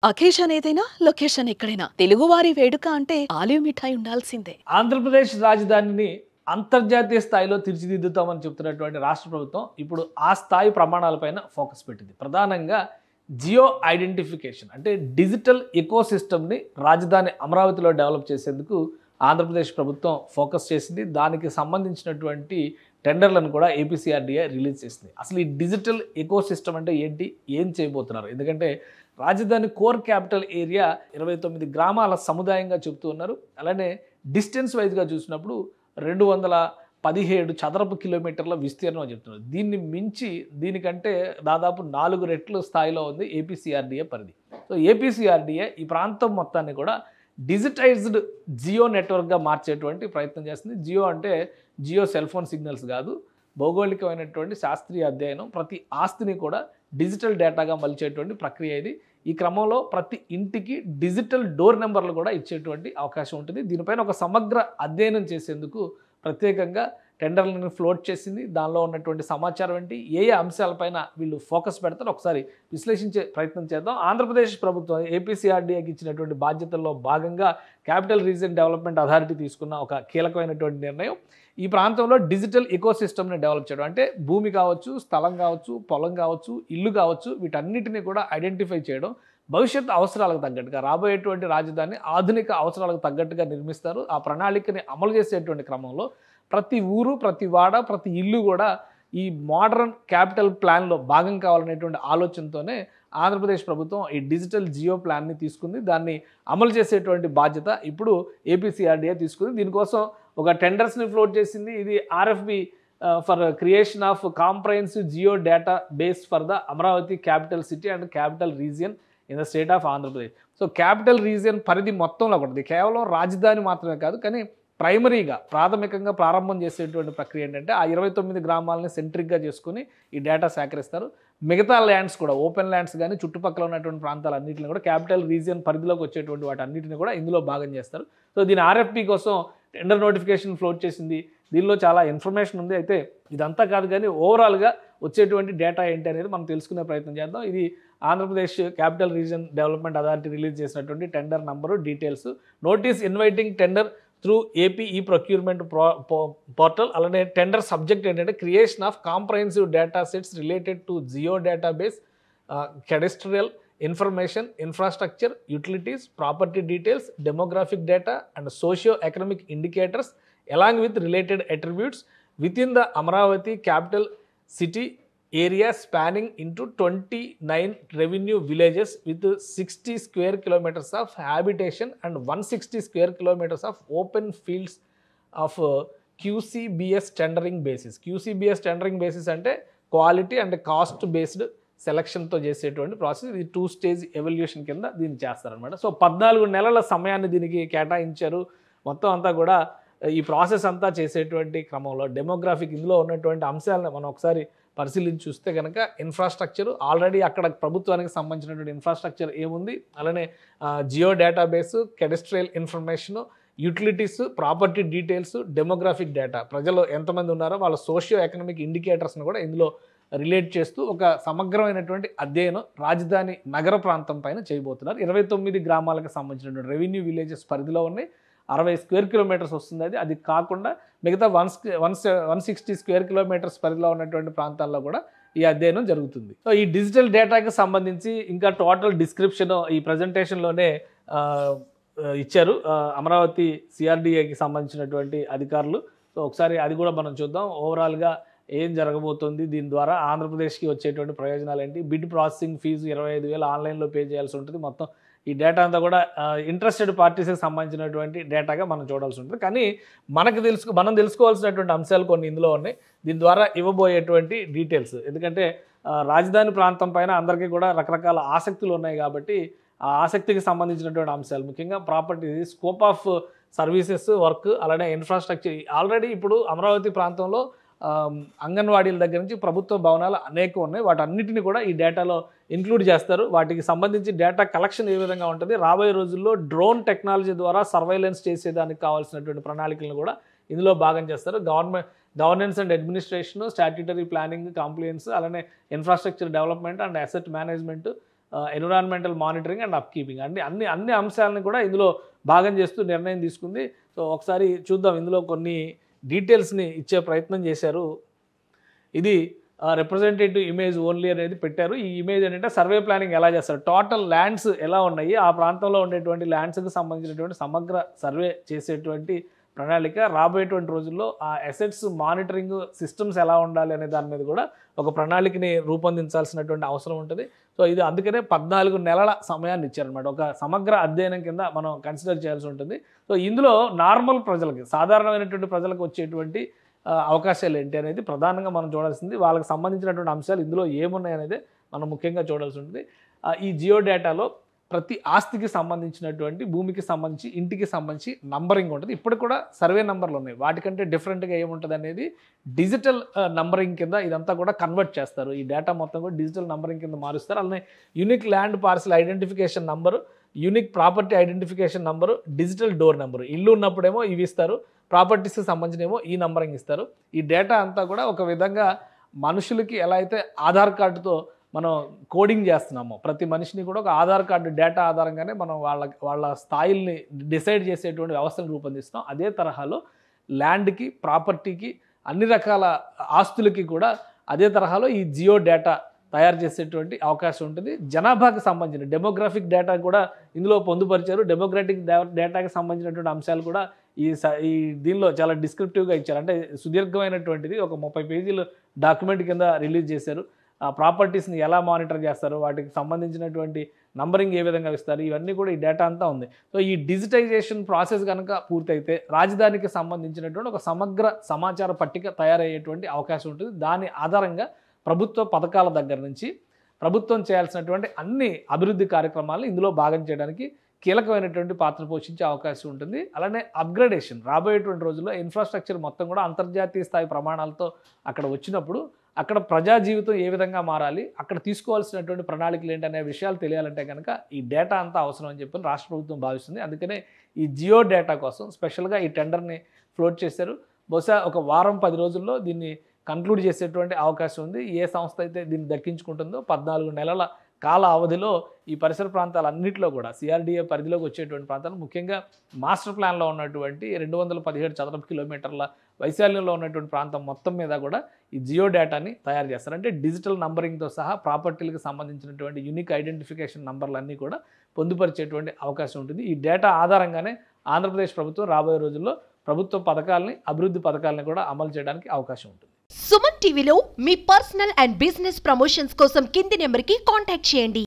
Occasion ఏదైనా location ఎక్కడైనా తెలుగువారి వేడుక అంటే ఆలివ్ మిఠాయి ఉండాల్సిందే. ఆంధ్రప్రదేశ్ రాజధానిని అంతర్జాతీయ స్థాయిలో తీర్చిదిద్దుతామని చెప్తున్నటువంటి రాష్ట్ర ప్రభుత్వం ఇప్పుడు ఆ స్థాయి ప్రమాణాలపైన ఫోకస్ పెట్టింది. ప్రధానంగా జియో ఐడెంటిఫికేషన్ అంటే డిజిటల్ ఎకోసిస్టమ్ని రాజధాని అమరావతిలో డెవలప్ చేసేందుకు ఆంధ్రప్రదేశ్ ప్రభుత్వం ఫోకస్ చేసింది. దానికి సంబంధించినటువంటి టెండర్లను కూడా ఏపీసీఆర్డీఏ రిలీజ్ చేసింది. అసలు ఈ డిజిటల్ ఎకోసిస్టమ్ అంటే ఏంటి, ఏం చేయబోతున్నారు? ఎందుకంటే రాజధాని కోర్ క్యాపిటల్ ఏరియా 29 గ్రామాల సముదాయంగా చెబుతూ ఉన్నారు. అలానే డిస్టెన్స్ వైజ్గా చూసినప్పుడు 217 చదరపు కిలోమీటర్ల విస్తీర్ణం అని చెప్తున్నారు. దీన్ని మించి దీనికంటే దాదాపు 4 రెట్లు స్థాయిలో ఉంది ఏపీసీఆర్డీఏ పరిధి. సో ఏపీసీఆర్డీఏ ఈ ప్రాంతం మొత్తాన్ని కూడా డిజిటైజ్డ్ జియో నెట్వర్క్గా మార్చేటువంటి ప్రయత్నం చేస్తుంది. జియో అంటే జియో సెల్ ఫోన్ సిగ్నల్స్ కాదు, భౌగోళికమైనటువంటి శాస్త్రీయ అధ్యయనం. ప్రతి ఆస్తిని కూడా డిజిటల్ డేటాగా మలిచేటువంటి ప్రక్రియ ఇది. ఈ క్రమంలో ప్రతి ఇంటికి డిజిటల్ డోర్ నెంబర్లు కూడా ఇచ్చేటువంటి అవకాశం ఉంటుంది. దీనిపైన ఒక సమగ్ర అధ్యయనం చేసేందుకు ప్రత్యేకంగా టెండర్లను ఫ్లోట్ చేసింది. దానిలో ఉన్నటువంటి సమాచారం ఏంటి, ఏ ఏ అంశాలపైన వీళ్ళు ఫోకస్ పెడతారో ఒకసారి విశ్లేషించే ప్రయత్నం చేద్దాం. ఆంధ్రప్రదేశ్ ప్రభుత్వం ఏపీసీఆర్డీఏకి ఇచ్చినటువంటి బాధ్యతల్లో భాగంగా క్యాపిటల్ రీజియన్ డెవలప్మెంట్ అథారిటీ తీసుకున్న ఒక కీలకమైనటువంటి నిర్ణయం ఈ ప్రాంతంలో డిజిటల్ ఎకోసిస్టమ్ని డెవలప్ చేయడం. అంటే భూమి కావచ్చు, స్థలం కావచ్చు, పొలం కావచ్చు, ఇల్లు కావచ్చు, వీటన్నిటిని కూడా ఐడెంటిఫై చేయడం. భవిష్యత్ అవసరాలకు తగ్గట్టుగా రాబోయేటువంటి రాజధాని ఆధునిక అవసరాలకు తగ్గట్టుగా నిర్మిస్తారు. ఆ ప్రణాళికని అమలు చేసేటువంటి క్రమంలో ప్రతి ఊరు, ప్రతి వాడ, ప్రతి ఇల్లు కూడా ఈ మోడర్న్ క్యాపిటల్ ప్లాన్లో భాగం కావాలనేటువంటి ఆలోచనతోనే ఆంధ్రప్రదేశ్ ప్రభుత్వం ఈ డిజిటల్ జియో ప్లాన్ని తీసుకుంది. దాన్ని అమలు చేసేటువంటి బాధ్యత ఇప్పుడు ఏపీసీఆర్డీఏ తీసుకుంది. దీనికోసం ఒక టెండర్స్ని ఫ్లోట్ చేసింది. ఇది RFP for creation of comprehensive geo data base for the Amaravati capital city and capital region in the state of Andhra Pradesh. So capital region పరిధి మొత్తంలో ఉంటుంది. కేవలం రాజధాని మాత్రమే కాదు, కానీ ప్రైమరీగా ప్రాథమికంగా ప్రారంభం చేసేటువంటి ప్రక్రియ ఏంటంటే ఆ 29 గ్రామాలని సెంట్రిక్గా చేసుకుని ఈ డేటా సేకరిస్తారు. మిగతా ల్యాండ్స్ కూడా ఓపెన్ ల్యాండ్స్ కానీ చుట్టుపక్కల ఉన్నటువంటి ప్రాంతాలన్నింటిని కూడా క్యాపిటల్ రీజియన్ పరిధిలోకి వచ్చేటువంటి వాటన్నిటిని కూడా ఇందులో భాగం చేస్తారు. సో దీని ఆర్ఎఫ్పి కోసం టెండర్ నోటిఫికేషన్ ఫ్లోట్ చేసింది. దీనిలో చాలా ఇన్ఫర్మేషన్ ఉంది. అయితే ఇదంతా కాదు, కానీ ఓవరాల్గా వచ్చేటువంటి డేటా ఏంటి అనేది మనం తెలుసుకునే ప్రయత్నం చేద్దాం. ఇది Andhra Pradesh capital region development authority release చేసినటువంటి tender number, details. Notice inviting tender through AP e procurement portal. అలానే టెండర్ సబ్జెక్ట్ ఏంటంటే creation of comprehensive data sets related to geo database, cadastral information, infrastructure, utilities, property details, demographic data and socio-economic indicators along with related attributes within the Amaravati capital city area spanning into 29 revenue villages with 60 square kilometers of habitation and 160 square kilometers of open fields of QCBS tendering basis. QCBS tendering basis అంటే quality and cost based సెలక్షన్తో చేసేటువంటి process. ఇది 2 stage evolution కింద దీన్ని చేస్తారనమాట. So 14 నెలల సమయాన్ని దీనికి కేటాయించారు. మొత్తం అంతా కూడా ఈ ప్రాసెస్ అంతా చేసేటువంటి క్రమంలో డెమోగ్రాఫిక్ ఇందులో ఉన్నటువంటి అంశాలను మనం ఒకసారి పరిశీలించి చూస్తే కనుక ఇన్ఫ్రాస్ట్రక్చర్ ఆల్రెడీ అక్కడ ప్రభుత్వానికి సంబంధించినటువంటి ఇన్ఫ్రాస్ట్రక్చర్ ఏముంది, అలానే geo database, cadastral information, utilities, property details, demographic data, ప్రజలు ఎంతమంది ఉన్నారో వాళ్ళ సోషియో ఎకనామిక్ ఇండికేటర్స్ని కూడా ఇందులో రిలేట్ చేస్తూ ఒక సమగ్రమైనటువంటి అధ్యయనం రాజధాని నగర ప్రాంతం పైన చేయబోతున్నారు. 29 గ్రామాలకు సంబంధించినటువంటి రెవెన్యూ విలేజెస్ పరిధిలో ఉన్నాయి. 60 స్క్వేర్ కిలోమీటర్స్ వస్తుంది. అది కాకుండా మిగతా 160 స్క్వేర్ కిలోమీటర్స్ పరిధిలో ఉన్నటువంటి ప్రాంతాల్లో కూడా ఈ అధ్యయనం జరుగుతుంది. సో ఈ డిజిటల్ డేటాకి సంబంధించి ఇంకా టోటల్ డిస్క్రిప్షన్ ఈ ప్రజెంటేషన్లోనే ఇచ్చారు అమరావతి సిఆర్డీఏకి సంబంధించినటువంటి అధికారులు. సో ఒకసారి అది కూడా మనం చూద్దాం. ఓవరాల్గా ఏం జరగబోతుంది, దీని ద్వారా ఆంధ్రప్రదేశ్కి వచ్చేటువంటి ప్రయోజనాలు ఏంటి. బిడ్ ప్రాసెసింగ్ ఫీజు 25,000 ఆన్లైన్లో పే చేయాల్సి ఉంటుంది. మొత్తం ఈ డేటా అంతా కూడా ఇంట్రెస్టెడ్ పార్టీస్కి సంబంధించినటువంటి డేటాగా మనం చూడాల్సి ఉంటుంది. కానీ మనం తెలుసుకోవాల్సినటువంటి అంశాలు కొన్ని ఇందులో ఉన్నాయి. దీని ద్వారా ఇవ్వబోయేటువంటి డీటెయిల్స్, ఎందుకంటే రాజధాని ప్రాంతం పైన అందరికీ కూడా రకరకాల ఆసక్తులు ఉన్నాయి కాబట్టి ఆ ఆసక్తికి సంబంధించినటువంటి అంశాలు, ముఖ్యంగా property, scope of services, work, అలానే ఇన్ఫ్రాస్ట్రక్చర్. ఆల్రెడీ ఇప్పుడు అమరావతి ప్రాంతంలో అంగన్వాడీల దగ్గర నుంచి ప్రభుత్వ భవనాలు అనేకం ఉన్నాయి. వాటన్నిటిని కూడా ఈ డేటాలో ఇంక్లూడ్ చేస్తారు. వాటికి సంబంధించి డేటా కలెక్షన్ ఏ విధంగా ఉంటుంది, రాబోయే రోజుల్లో డ్రోన్ టెక్నాలజీ ద్వారా సర్వైలెన్స్ చేసేదానికి కావాల్సినటువంటి ప్రణాళికలను కూడా ఇందులో భాగం చేస్తారు. Governance and administration, statutory planning, compliance, అలానే infrastructure development and asset management, environmental monitoring and up keeping అంటే అన్ని అంశాలను కూడా ఇందులో భాగం చేస్తూ నిర్ణయం తీసుకుంది. సో ఒకసారి చూద్దాం, ఇందులో కొన్ని డీటెయిల్స్ని ఇచ్చే ప్రయత్నం చేశారు. ఇది రిప్రజెంటేటివ్ ఇమేజ్ ఓన్లీ అనేది పెట్టారు. ఈ ఇమేజ్ ఏంటంటే సర్వే ప్లానింగ్ ఎలా చేస్తారు, టోటల్ ల్యాండ్స్ ఎలా ఉన్నాయి, ఆ ప్రాంతంలో ఉండేటువంటి ల్యాండ్స్కి సంబంధించినటువంటి సమగ్ర సర్వే చేసేటువంటి ప్రణాళిక, రాబోయేటువంటి రోజుల్లో ఆ అసెట్స్ మానిటరింగ్ సిస్టమ్స్ ఎలా ఉండాలి అనే దాని మీద కూడా ఒక ప్రణాళికని రూపొందించాల్సినటువంటి అవసరం ఉంటుంది. సో ఇది అందుకనే 14 నెలల సమయాన్ని ఇచ్చారనమాట. ఒక సమగ్ర అధ్యయనం కింద మనం కన్సిడర్ చేయాల్సి ఉంటుంది. సో ఇందులో నార్మల్ ప్రజలకి, సాధారణమైనటువంటి ప్రజలకు వచ్చేటువంటి అవకాశాలు ఏంటి అనేది ప్రధానంగా మనం చూడాల్సింది. వాళ్ళకి సంబంధించినటువంటి అంశాలు ఇందులో ఏమున్నాయి అనేది మనం ముఖ్యంగా చూడాల్సి ఉంటుంది. ఈ జియో డేటాలో ప్రతి ఆస్తికి సంబంధించినటువంటి, భూమికి సంబంధించి, ఇంటికి సంబంధించి నంబరింగ్ ఉంటుంది. ఇప్పుడు కూడా సర్వే నంబర్లు ఉన్నాయి. వాటికంటే డిఫరెంట్గా ఏముంటుంది అనేది డిజిటల్ నంబరింగ్ కింద ఇదంతా కూడా కన్వర్ట్ చేస్తారు. ఈ డేటా మొత్తం కూడా డిజిటల్ నంబరింగ్ కింద మారుస్తారు. అలానే unique land parcel identification number, unique property identification number, digital door number. ఇల్లు ఉన్నప్పుడేమో ఇవి ఇస్తారు, ప్రాపర్టీస్కి సంబంధించినేమో ఈ నంబరింగ్ ఇస్తారు. ఈ డేటా అంతా కూడా ఒక విధంగా మనుషులకి ఎలా అయితే ఆధార్ కార్డుతో మనం కోడింగ్ చేస్తున్నామో, ప్రతి మనిషిని కూడా ఒక ఆధార్ కార్డు డేటా ఆధారంగానే మనం వాళ్ళ స్థాయిల్ని డిసైడ్ చేసేటువంటి వ్యవస్థను రూపొందిస్తాం. అదే తరహాలో ల్యాండ్కి, ప్రాపర్టీకి, అన్ని రకాల ఆస్తులకి కూడా అదే తరహాలో ఈ జియో డేటా తయారు చేసేటువంటి అవకాశం ఉంటుంది. జనాభాకి సంబంధించిన డెమోగ్రాఫిక్ డేటా కూడా ఇందులో పొందుపరిచారు. డెమోగ్రాఫిక్ డేటాకి సంబంధించినటువంటి అంశాలు కూడా ఈ దీనిలో చాలా డిస్క్రిప్టివ్గా ఇచ్చారు. అంటే సుదీర్ఘమైనటువంటిది, ఒక 30 పేజీలు డాక్యుమెంట్ కింద రిలీజ్ చేశారు. ప్రాపర్టీస్ని ఎలా మానిటర్ చేస్తారు, వాటికి సంబంధించినటువంటి నంబరింగ్ ఏ విధంగా ఇస్తారు, ఇవన్నీ కూడా ఈ డేటా అంతా ఉంది. సో ఈ డిజిటైజేషన్ ప్రాసెస్ కనుక పూర్తయితే రాజధానికి సంబంధించినటువంటి ఒక సమగ్ర సమాచార పట్టిక తయారయ్యేటువంటి అవకాశం ఉంటుంది. దాని ఆధారంగా ప్రభుత్వ పథకాల దగ్గర నుంచి ప్రభుత్వం చేయాల్సినటువంటి అన్ని అభివృద్ధి కార్యక్రమాలను ఇందులో భాగం చేయడానికి కీలకమైనటువంటి పాత్ర పోషించే అవకాశం ఉంటుంది. అలానే అప్గ్రేడేషన్, రాబోయేటువంటి రోజుల్లో ఇన్ఫ్రాస్ట్రక్చర్ మొత్తం కూడా అంతర్జాతీయ స్థాయి ప్రమాణాలతో అక్కడ వచ్చినప్పుడు అక్కడ ప్రజా జీవితం ఏ విధంగా మారాలి, అక్కడ తీసుకోవాల్సినటువంటి ప్రణాళికలు ఏంటనే విషయాలు తెలియాలంటే కనుక ఈ డేటా అంతా అవసరం అని చెప్పి రాష్ట్ర ప్రభుత్వం భావిస్తుంది. అందుకనే ఈ జియో డేటా కోసం స్పెషల్గా ఈ టెండర్ని ఫ్లోట్ చేశారు. బహుశా ఒక వారం 10 రోజుల్లో దీన్ని కంక్లూడ్ చేసేటువంటి అవకాశం ఉంది. ఏ సంస్థ అయితే దీన్ని దక్కించుకుంటుందో 14 నెలల కాల అవధిలో ఈ పరిసర ప్రాంతాలన్నింటిలో కూడా సిఆర్డీఏ పరిధిలోకి వచ్చేటువంటి ప్రాంతాలు, ముఖ్యంగా మాస్టర్ ప్లాన్లో ఉన్నటువంటి 217 చదరపు కిలోమీటర్ల వైశాల్యంలో ఉన్నటువంటి ప్రాంతం మొత్తం మీద కూడా ఈ జియో డేటాని తయారు చేస్తారు. అంటే డిజిటల్ నంబరింగ్తో సహా ప్రాపర్టీలకు సంబంధించినటువంటి యూనిక్ ఐడెంటిఫికేషన్ నంబర్లన్నీ కూడా పొందుపరిచేటువంటి అవకాశం ఉంటుంది. ఈ డేటా ఆధారంగానే ఆంధ్రప్రదేశ్ ప్రభుత్వం రాబోయే రోజుల్లో ప్రభుత్వ పథకాలని, అభివృద్ధి పథకాలని కూడా అమలు చేయడానికి అవకాశం ఉంటుంది. సుమన్ టీవీలో మీ పర్సనల్ అండ్ బిజినెస్ ప్రమోషన్స్ కోసం కింది నెంబర్కి కాంటాక్ట్ చేయండి.